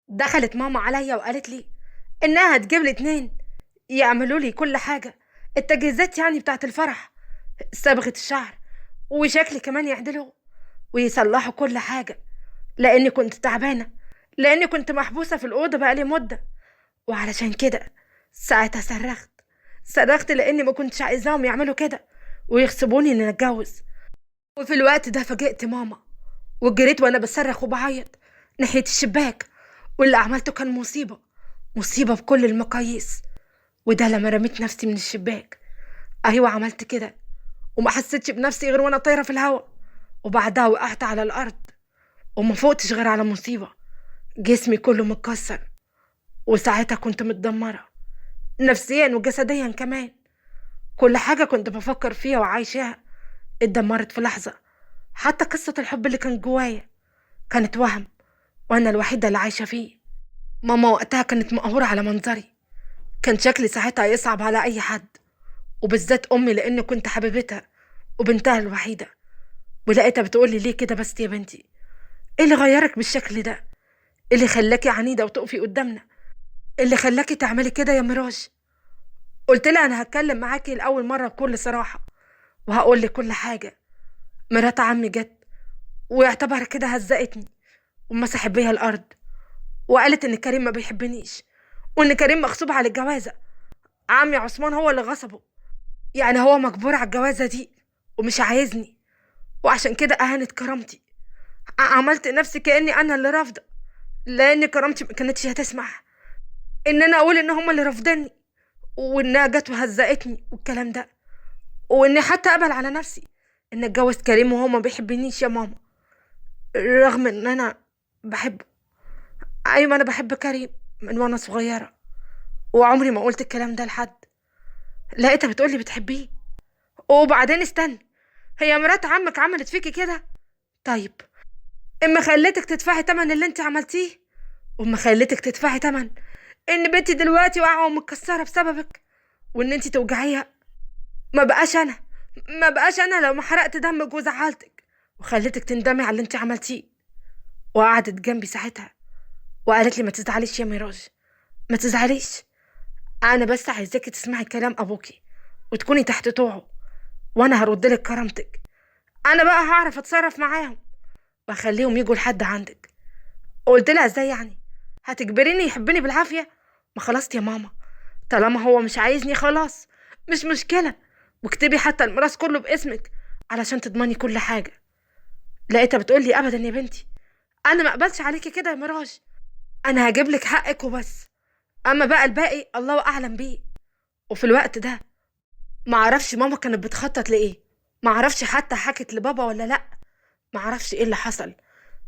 دخلت ماما عليا وقالت لي انها هتجيب لي اتنين يعملوا لي كل حاجه، التجهيزات يعني بتاعت الفرح، صبغه الشعر وشكلي كمان يعدلوا ويصلحوا كل حاجه، لاني كنت تعبانه، لاني كنت محبوسه في الاوضه بقالي مده. وعلشان كده ساعتها صرخت لاني ما كنتش عايزاهم يعملوا كده ويغصبوني اني اتجوز. وفي الوقت ده فاجئت ماما وجريت وانا بصرخ وبعيط ناحيه الشباك، واللي عملته كان مصيبه بكل المقاييس. وده لما رميت نفسي من الشباك. ايوه عملت كده، وما حسيتش بنفسي غير وانا طايره في الهواء، وبعدها وقعت على الارض وما فوقتش غير على مصيبه، جسمي كله متكسر. وساعتها كنت متدمره نفسيا وجسديا كمان. كل حاجه كنت بفكر فيها وعايشاها اتدمرت في لحظه. حتى قصه الحب اللي كان جوايا كانت وهم، وانا الوحيده اللي عايشه فيه. ماما وقتها كانت مقهوره على منظري، كان شكلي ساعتها يصعب على اي حد، وبالذات امي لاني كنت حبيبتها وبنتها الوحيده. ولقيتها بتقولي ليه كده بس يا بنتي؟ ايه اللي غيرك بالشكل ده؟ ايه اللي خلاكي عنيده وتقفي قدامنا؟ إيه اللي خلاكي تعملي كده يا ميراج؟ قلت لها انا هتكلم معاكي لاول مره بكل صراحه، وهقول لك كل حاجه. مرات عمي جت ويعتبر كده هزقتني ومسحت بيها الارض، وقالت ان كريم ما بيحبنيش، وان كريم مغصوب على الجوازه. عمي عثمان هو اللي غصبه، يعني هو مجبور على الجوازه دي ومش عايزني، وعشان كده اهانت كرامتي. عملت نفسي كاني انا اللي رافضه، لان كرامتي ما كانتش هتسمح ان انا اقول ان هم اللي رافضيني، وانها جت وهزقتني والكلام ده، واني حتى اقبل على نفسي ان اتجوز كريم وهو ما بيحبنيش يا ماما، رغم ان انا بحبه. ايوه انا بحب كريم من وانا صغيره، وعمري ما قلت الكلام ده لحد. لقيتها بتقولي بتحبيه. وبعدين استنى، هي مرات عمك عملت فيكي كده؟ طيب اما خليتك تدفعي تمن اللي انت عملتيه، واما خليتك تدفعي تمن ان بنتي دلوقتي واقعه ومتكسره بسببك، وان انت توجعيها، ما بقاش انا ما بقاش انا لو ما حرقت دمك وزعلتك وخليتك تندمي على اللي انت عملتيه. وقعدت جنبي ساعتها وقالت لي ما تزعليش يا ميراج، ما تزعليش. انا بس عايزاكي تسمعي كلام ابوكي وتكوني تحت طوعه، وانا هرد لك كرامتك. انا بقى هعرف اتصرف معاهم واخليهم يجوا لحد عندك. قلت لها ازاي يعني؟ هتجبريني يحبني بالعافيه؟ ما خلاص يا ماما، طالما هو مش عايزني خلاص، مش مشكله، واكتبي حتى الميراث كله باسمك علشان تضمني كل حاجه. لقيتها بتقولي ابدا يا بنتي، انا ما اقبلش عليكي كده يا ميراج، انا هجيب لك حقك وبس، اما بقى الباقي الله اعلم بيه. وفي الوقت ده ما اعرفش ماما كانت بتخطط لايه، ما اعرفش حتى حكت لبابا ولا لا، ما اعرفش ايه اللي حصل.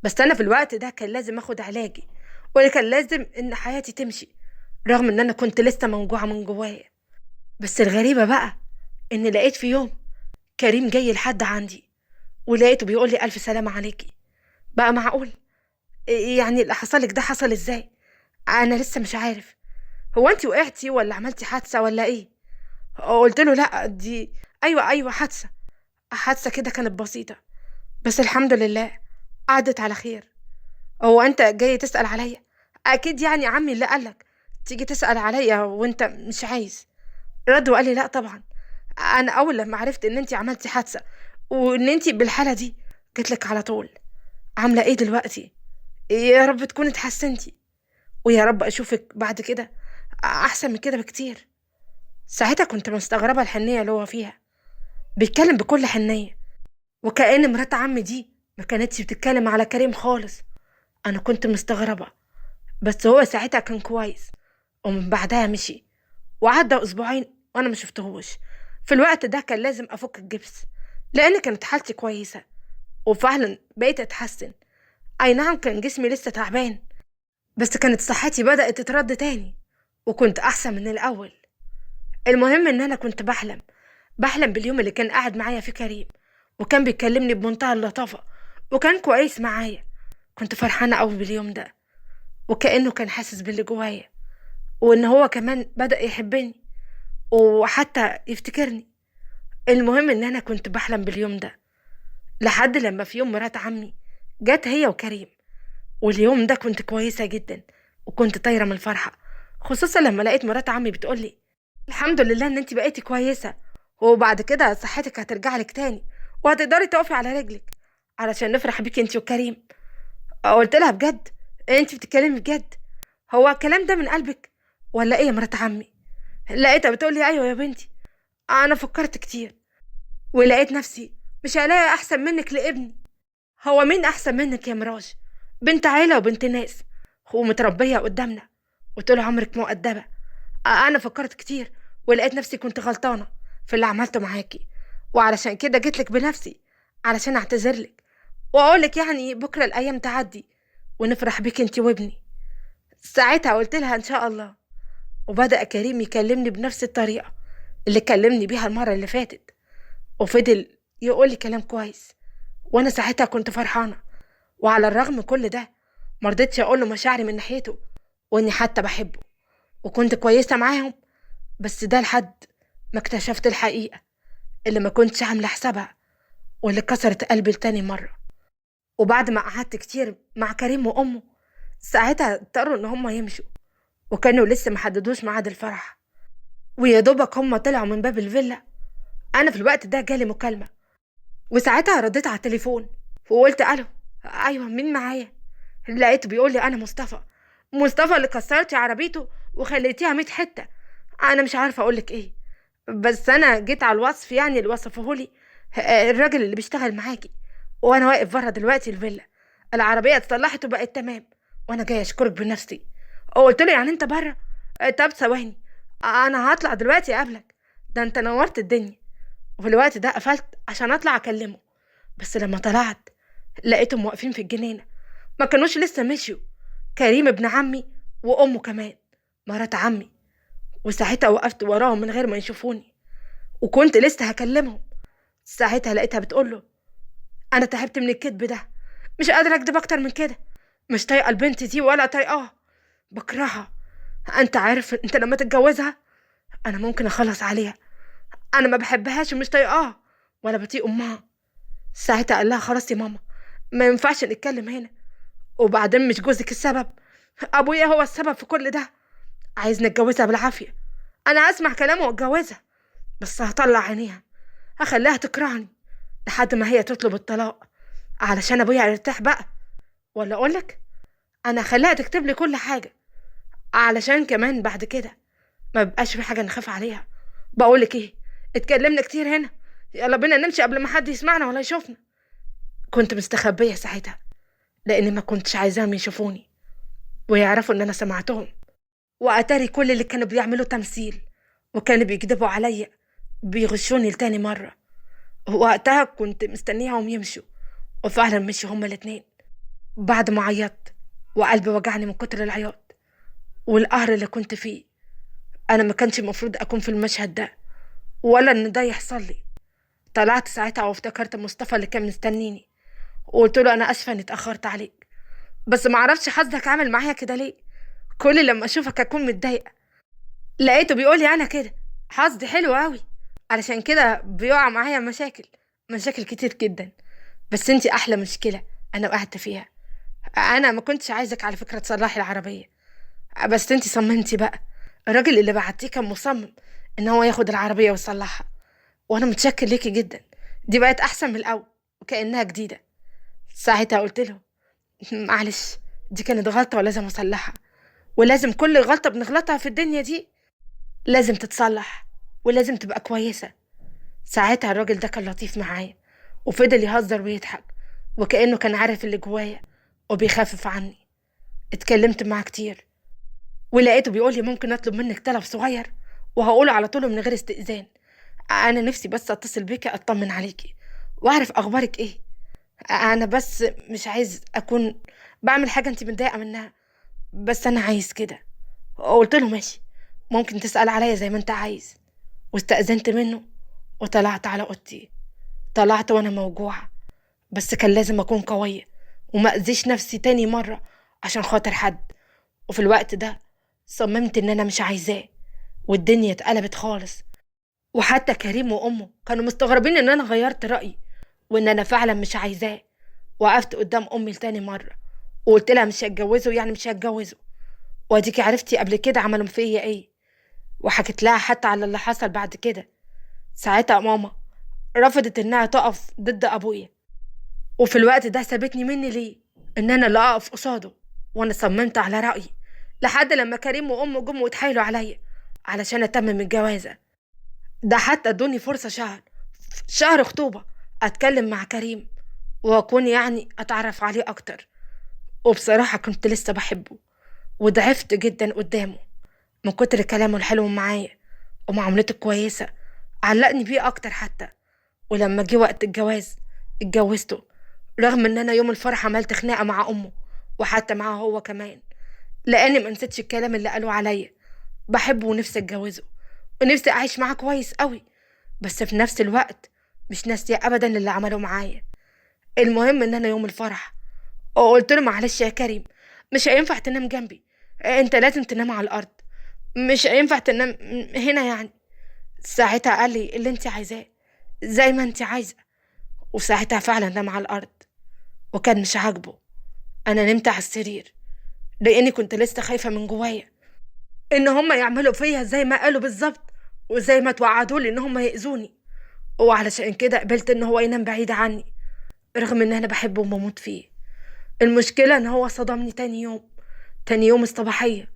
بس انا في الوقت ده كان لازم اخد علاجي، وكان لازم ان حياتي تمشي، رغم ان انا كنت لسه موجوعه من جوايا. بس الغريبه بقى ان لقيت في يوم كريم جاي لحد عندي، ولقيته بيقول لي الف سلامه عليكي. بقى معقول؟ يعني اللي حصلك ده حصل ازاي؟ انا لسه مش عارف، هو انتي وقعتي ولا عملتي حادثه ولا ايه؟ قلت له لا دي، ايوه حادثه كده كانت بسيطه، بس الحمد لله عدت على خير. هو انت جاي تسأل عليا؟ اكيد يعني عمي اللي قالك تيجي تسأل عليا وانت مش عايز. رد وقال لي لا طبعا، انا اول لما عرفت ان انت عملتي حادثة وان انت بالحالة دي جيتلك على طول. عاملة ايه دلوقتي؟ يا رب تكوني اتحسنتي، ويا رب اشوفك بعد كده احسن من كده بكتير. ساعتها كنت مستغربة الحنية اللي هو فيها، بيتكلم بكل حنية، وكأن مرات عمي دي ما كانتش بتتكلم على كريم خالص. انا كنت مستغربة، بس هو ساعتها كان كويس، ومن بعدها مشي، وعدى اسبوعين وانا ما شفتهوش. في الوقت ده كان لازم افك الجبس، لان كانت حالتي كويسة وفعلا بقيت اتحسن. اي نعم كان جسمي لسه تعبان، بس كانت صحتي بدأت تترد تاني وكنت احسن من الاول. المهم ان انا كنت بحلم باليوم اللي كان قاعد معايا فيه كريم، وكان بيكلمني بمنتهى اللطافة وكان كويس معايا. كنت فرحانة قوي باليوم ده، وكأنه كان حاسس باللي جوايا، وان هو كمان بدأ يحبني وحتى يفتكرني. المهم ان انا كنت بحلم باليوم ده لحد لما في يوم مرات عمي جت هي وكريم، واليوم ده كنت كويسة جدا، وكنت طايرة من الفرحة، خصوصا لما لقيت مرات عمي بتقولي الحمد لله ان انت بقيتي كويسة، وبعد كده صحتك هترجع لك تاني وهتقدري تقفي على رجلك علشان نفرح بيك انت وكريم. قلت لها بجد؟ انت بتتكلمي بجد؟ هو الكلام ده من قلبك ولا ايه يا مرات عمي؟ لقيتها بتقولي ايوه يا بنتي، انا فكرت كتير ولقيت نفسي مش هلاقي احسن منك لابني. هو مين احسن منك يا مراج؟ بنت عيلة وبنت ناس ومتربية قدامنا وطول عمرك مؤدبة. انا فكرت كتير ولقيت نفسي كنت غلطانة في اللي عملته معاكي، وعلشان كده جيتلك بنفسي علشان اعتذرلك واقولك يعني بكرة الايام تعدي ونفرح بيك انتي وابني. ساعتها قلت لها ان شاء الله، وبدأ كريم يكلمني بنفس الطريقة اللي كلمني بيها المرة اللي فاتت، وفضل يقولي كلام كويس، وانا ساعتها كنت فرحانة. وعلى الرغم من كل ده مرضتش اقوله مشاعري من ناحيته واني حتى بحبه وكنت كويسة معاهم، بس ده لحد ما اكتشفت الحقيقة اللي ما كنتش عاملة حسابها واللي كسرت قلبي لتاني مرة. وبعد ما قعدت كتير مع كريم وأمه ساعتها اضطروا إن هما يمشوا، وكانوا لسه محددوش ميعاد الفرح، ويا دوبك هما طلعوا من باب الفيلا أنا في الوقت ده جالي مكالمة، وساعتها رديت على التليفون وقلت ألو. أيوة مين معايا؟ لقيته بيقول لي أنا مصطفى، مصطفى اللي كسرتي عربيته وخليتيها 100 حتة. أنا مش عارفة أقولك إيه، بس أنا جيت على الوصف يعني اللي وصفهولي الراجل اللي بيشتغل معاكي، وأنا واقف بره دلوقتي الفيلا، العربية اتصلحت وبقت تمام وأنا جاي أشكرك بنفسي. قلت له يعني أنت بره؟ طب ثواني، أنا هطلع دلوقتي أقابلك، ده أنت نورت الدنيا. وفي الوقت ده قفلت عشان أطلع أكلمه، بس لما طلعت لقيتهم واقفين في الجنينة، ما كانوش لسه مشيوا، كريم ابن عمي وأمه كمان مرات عمي. وساعتها وقفت وراهم من غير ما يشوفوني وكنت لسه هكلمهم، ساعتها لقيتها بتقوله أنا تعبت من الكذب ده، مش قادرة أكدب أكتر من كده، مش طايقة البنت دي ولا طايقاها، بكرهها. أنت عارف أنت لما تتجوزها أنا ممكن أخلص عليها، أنا ما بحبهاش ومش طايقاها ولا بطيق أمها. ساعتها قال لها خلاص يا ماما ما ينفعش نتكلم هنا، وبعدين مش جوزك السبب، ابويا هو السبب في كل ده، عايز نتجوزها بالعافيه. انا اسمع كلامه واتجوزها، بس هطلع عينيها، هخليها تكرهني لحد ما هي تطلب الطلاق علشان ابويا يرتاح بقى. ولا اقولك انا هخليها تكتب لي كل حاجه علشان كمان بعد كده ما بقاش في حاجه نخاف عليها. بقولك ايه، اتكلمنا كتير هنا، يلا بينا نمشي قبل ما حد يسمعنا ولا يشوفنا. كنت مستخبيه ساعتها لاني ما كنتش عايزاهم يشوفوني ويعرفوا ان انا سمعتهم، واتاري كل اللي كانوا بيعملوا تمثيل وكانوا بيكذبوا عليا بيغشوني لتاني مرة. وقتها كنت مستنياهم يمشوا، وفعلا مشوا هما الاتنين بعد ما عيطت وقلبي وجعني من كتر العياط والقهر اللي كنت فيه. انا ما كانش المفروض اكون في المشهد ده ولا ان ده يحصل لي. طلعت ساعتها وافتكرت مصطفى اللي كان مستنيني وقلت له انا اسفه اني اتاخرت عليك، بس ما اعرفش حظك عامل معايا كده ليه، كل لما اشوفك اكون متضايقه. لقيته بيقول لي انا كده حظي حلو قوي، علشان كده بيقع معايا مشاكل كتير جدا، بس انتي احلى مشكله انا وقعت فيها. انا ما كنتش عايزك على فكره تصلحي العربيه، بس انتي صممتي بقى، الراجل اللي بعتيه كان مصمم ان هو ياخد العربيه ويصلحها، وانا متشكر ليكي جدا، دي بقت احسن من الاول وكانها جديده. ساعتها قلت له معلش دي كانت غلطه ولازم اصلحها، ولازم كل غلطه بنغلطها في الدنيا دي لازم تتصلح ولازم تبقى كويسة. ساعتها الراجل ده كان لطيف معايا وفضل يهزر ويضحك وكأنه كان عارف اللي جوايا وبيخفف عني. اتكلمت معاه كتير ولقيته بيقول لي ممكن اطلب منك طلب صغير وهقوله على طول من غير استئذان. انا نفسي بس اتصل بيكي اطمن عليكي واعرف اخبارك ايه، انا بس مش عايز اكون بعمل حاجة انت متضايقة منها، بس انا عايز كده. قلت له ماشي، ممكن تسأل عليا زي ما انت عايز، واستأذنت منه وطلعت على اوضتي. طلعت وانا موجوعة، بس كان لازم اكون قوية وما اذيش نفسي تاني مرة عشان خاطر حد. وفي الوقت ده صممت ان انا مش عايزاه، والدنيا اتقلبت خالص، وحتى كريم وامه كانوا مستغربين ان انا غيرت رأيي وان انا فعلا مش عايزاه. وقفت قدام امي لتاني مرة وقلت لها مش هتجوزه يعني مش هتجوزه، واديكي عرفتي قبل كده عملوا فيا ايه، وحكت لها حتى على اللي حصل بعد كده. ساعتها ماما رفضت انها تقف ضد ابويا، وفي الوقت ده سابتني مني ليه ان انا اللي اقف قصاده. وانا صممت على رأيي لحد لما كريم وامه جم واتحايلوا عليا علشان اتمم الجوازة. ده حتى ادوني فرصة شهر خطوبة اتكلم مع كريم واكون يعني اتعرف عليه اكتر. وبصراحة كنت لسه بحبه، وضعفت جدا قدامه من كتر كلامه الحلو معايا ومعاملته الكويسة. علقني بيه اكتر حتى. ولما جه وقت الجواز اتجوزته، رغم ان انا يوم الفرح عملت خناقة مع امه وحتى معاه هو كمان، لاني ما نسيتش الكلام اللي قالوا عليا. بحبه ونفسي اتجوزه ونفسي اعيش معاه كويس قوي، بس في نفس الوقت مش ناسية ابدا اللي عمله معايا. المهم ان انا يوم الفرح قلت له معلش يا كريم، مش هينفع تنام جنبي، انت لازم تنام على الارض، مش هينفع تنام هنا يعني. ساعتها قال لي اللي انت عايزاه زي ما انت عايزه. وساعتها فعلا نام على الارض، وكان مش عاجبه. انا نمت على السرير لاني كنت لسه خايفه من جوايا ان هم يعملوا فيا زي ما قالوا بالظبط، وزي ما توعدوا لي ان هم يأذوني. وعلشان كده قبلت ان هو ينام بعيد عني، رغم ان انا بحبه وبموت فيه. المشكله ان هو صدمني تاني يوم الصباحيه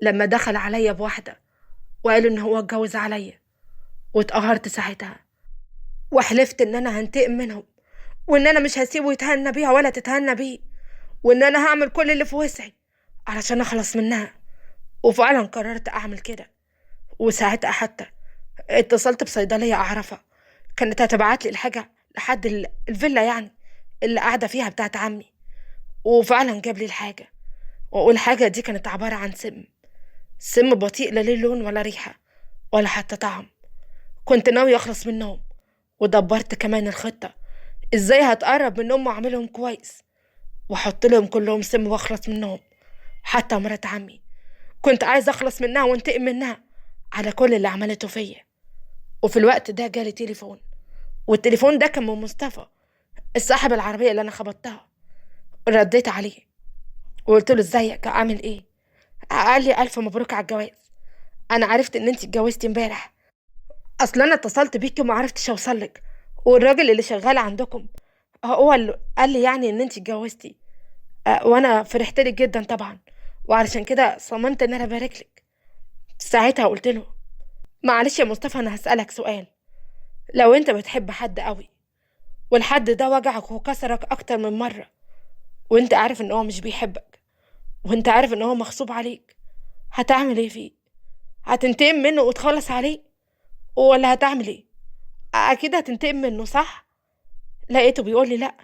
لما دخل عليا بواحده وقالوا ان هو اتجوز عليا. واتقهرت ساعتها وحلفت ان انا هنتقم منهم، وان انا مش هسيبه يتهنى بيها ولا تتهنى بيه، وان انا هعمل كل اللي في وسعي علشان اخلص منها. وفعلا قررت اعمل كده. وساعتها حتى اتصلت بصيدلية اعرفها، كانت هتبعت لي الحاجة لحد الفيلا يعني اللي قاعدة فيها بتاعت عمي. وفعلا جاب لي الحاجة. والحاجة دي كانت عبارة عن سم بطيء، لا ليه لون ولا ريحة ولا حتى طعم. كنت ناوي اخلص منهم، ودبرت كمان الخطة ازاي هتقرب منهم واعملهم كويس واحط لهم كلهم سم واخلص منهم. حتى مرات عمي كنت عايز اخلص منها وانتقم منها على كل اللي عملته فيا. وفي الوقت ده جالي تليفون، والتليفون ده كان من مصطفى صاحب العربية اللي انا خبطتها. رديت عليه وقلت له ازيك عامل ايه. قال لي الف مبروك على الجواز، انا عرفت ان انت اتجوزتي امبارح. اصل انا اتصلت بيكي وما عرفتش اوصلك، والراجل اللي شغال عندكم هو اللي قال لي يعني ان انت اتجوزتي. وانا فرحت لك جدا طبعا، وعلشان كده صممت ان انا ابارك لك. ساعتها قلت له معلش يا مصطفى، انا هسألك سؤال. لو انت بتحب حد قوي والحد ده وجعك وكسرك اكتر من مرة، وانت عارف ان هو مش بيحبك، وانت عارف ان هو مغصوب عليك، هتعمل ايه فيه؟ هتنتقم منه وتخلص عليه، ولا هتعمل ايه؟ اكيد هتنتقم منه صح؟ لقيته بيقول لي لا،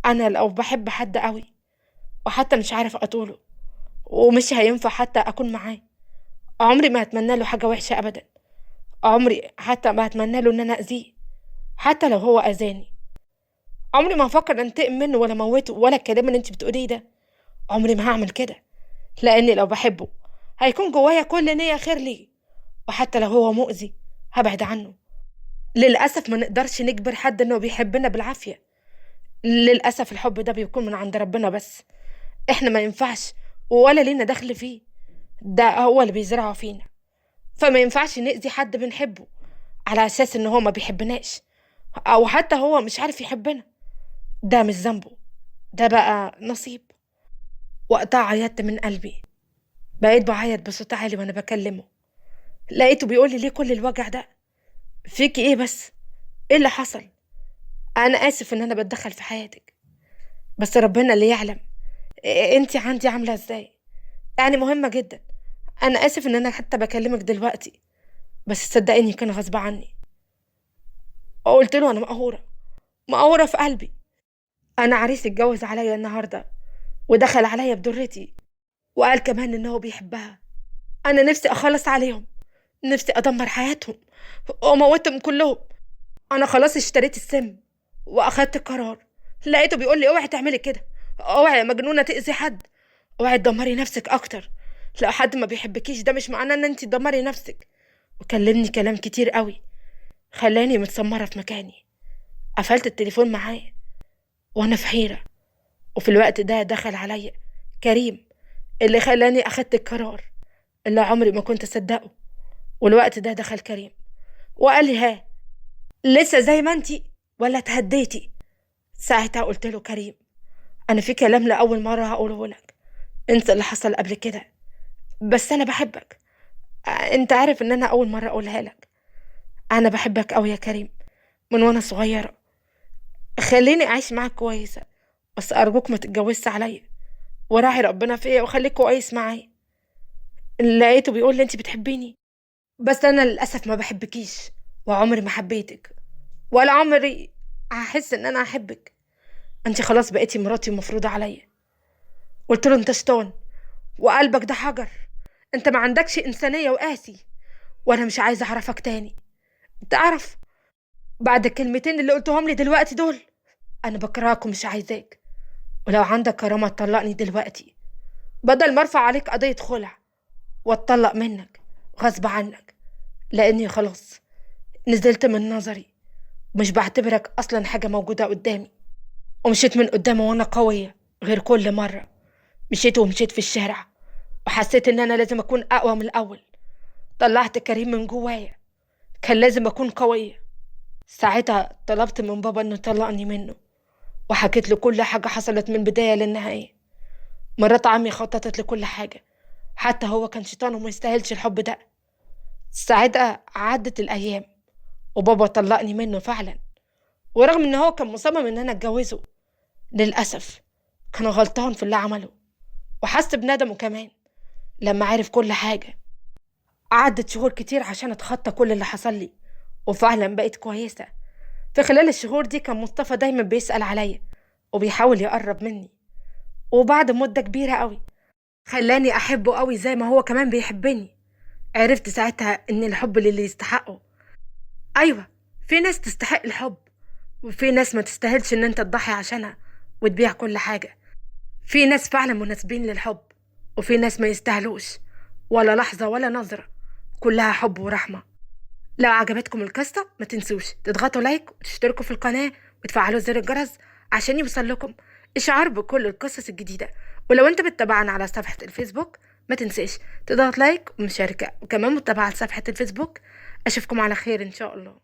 انا لو بحب حد قوي وحتى مش عارف اطوله ومش هينفع حتى اكون معاه، عمري ما هتمنى له حاجة وحشة ابدا. عمري حتى ما هتمنى له ان انا اذيه، حتى لو هو اذاني. عمري ما هفكر انتقم منه ولا موته ولا الكلام اللي انت بتقوليه ده. عمري ما هعمل كده، لاني لو بحبه هيكون جوايا كل نية خير ليه. وحتى لو هو مؤذي هبعد عنه. للأسف ما نقدرش نجبر حد انه بيحبنا بالعافية. للأسف الحب ده بيكون من عند ربنا بس، احنا ما ينفعش ولا لينا دخل فيه. ده هو اللي بيزرعه فينا. فما ينفعش نأذي حد بنحبه على أساس ان هو ما بيحبناش، او حتى هو مش عارف يحبنا. ده مش ذنبه، ده بقى نصيب. وقتها عيطت من قلبي، بقيت بعيط بصوت عالي وانا بكلمه. لقيته بيقول لي ليه كل الوجع ده؟ فيكي ايه بس؟ ايه اللي حصل؟ انا اسف ان انا بتدخل في حياتك، بس ربنا اللي يعلم انتي عندي عامله ازاي. يعني مهمه جدا. انا اسف ان انا حتى بكلمك دلوقتي، بس صدقيني كان غصب عني. قلت له انا مقهوره في قلبي. انا عريس اتجوز عليا النهارده ودخل عليا بدرتي، وقال كمان ان هو بيحبها. انا نفسي اخلص عليهم، نفسي ادمر حياتهم واموتهم كلهم. انا خلاص اشتريت السم واخدت القرار. لقيته بيقول لي اوعي تعملي كده، اوعي يا مجنونه تاذي حد، اوعي تدمري نفسك اكتر. لو حد ما بيحبكيش ده مش معناه ان انت تدمري نفسك. وكلمني كلام كتير قوي خلاني متسمره في مكاني. قفلت التليفون معاه وانا في حيره. وفي الوقت ده دخل عليا كريم اللي خلاني أخدت القرار اللي عمري ما كنت أصدقه. والوقت ده دخل كريم وقال لي: ها، لسه زي ما انتي ولا تهديتي؟ ساعتها قلت له: كريم، أنا في كلام لأول مرة هقوله لك. انسى اللي حصل قبل كده، بس أنا بحبك. انت عارف ان أنا أول مرة أقولها لك. أنا بحبك أوي يا كريم من وأنا صغيرة. خليني أعيش معاك كويسة، بس أرجوك ما تتجوزش عليا، وراعي ربنا فيا وخليك كويس معايا. لقيته بيقول لي: انت بتحبيني، بس انا للاسف ما بحبكيش، وعمري ما حبيتك، ولا عمري هحس ان انا احبك. انت خلاص بقيتي مراتي ومفروضة عليا. قلت له: انت شيطان وقلبك ده حجر، انت ما عندكش انسانية وقاسي، وانا مش عايزة اعرفك تاني. تعرف، بعد الكلمتين اللي قلتهم لي دلوقتي دول، انا بكرهك ومش عايزاك. ولو عندك كرامة تطلقني دلوقتي، بدل ما ارفع عليك قضية خلع واتطلق منك غصب عنك، لاني خلاص نزلت من نظري، ومش بعتبرك اصلا حاجة موجودة قدامي. ومشيت من قدامه وانا قوية غير كل مرة. مشيت في الشارع وحسيت ان انا لازم اكون اقوى من الاول. طلعت كريم من جوايا، كان لازم اكون قوية. ساعتها طلبت من بابا انه يطلقني منه، وحكيت له كل حاجة حصلت من البداية للنهاية. مرات عمي خططت لكل حاجة، حتى هو كان شيطان وما يستاهلش الحب ده. ساعتها عدت الايام وبابا طلقني منه فعلا، ورغم ان هو كان مصمم ان انا اتجوزه، للأسف كان غلطان في اللي عمله، وحس بندمه كمان لما عرف كل حاجة. عدت شهور كتير عشان اتخطى كل اللي حصل لي، وفعلا بقيت كويسة. في خلال الشهور دي كان مصطفى دايما بيسأل عليا وبيحاول يقرب مني، وبعد مدة كبيرة قوي خلاني أحبه قوي زي ما هو كمان بيحبني. عرفت ساعتها إن الحب للي يستحقه. أيوة، في ناس تستحق الحب، وفي ناس ما تستاهلش إن أنت تضحي عشانها وتبيع كل حاجة. في ناس فعلا مناسبين للحب، وفي ناس ما يستاهلوش ولا لحظة ولا نظرة، كلها حب ورحمة. لو عجبتكم القصة ما تنسوش تضغطوا لايك وتشتركوا في القناة وتفعلوا زر الجرس عشان يوصل لكم إشعار بكل القصص الجديدة. ولو انت بتتابعنا على صفحة الفيسبوك ما تنساش تضغط لايك ومشاركة، وكمان متابعة صفحة الفيسبوك. أشوفكم على خير إن شاء الله.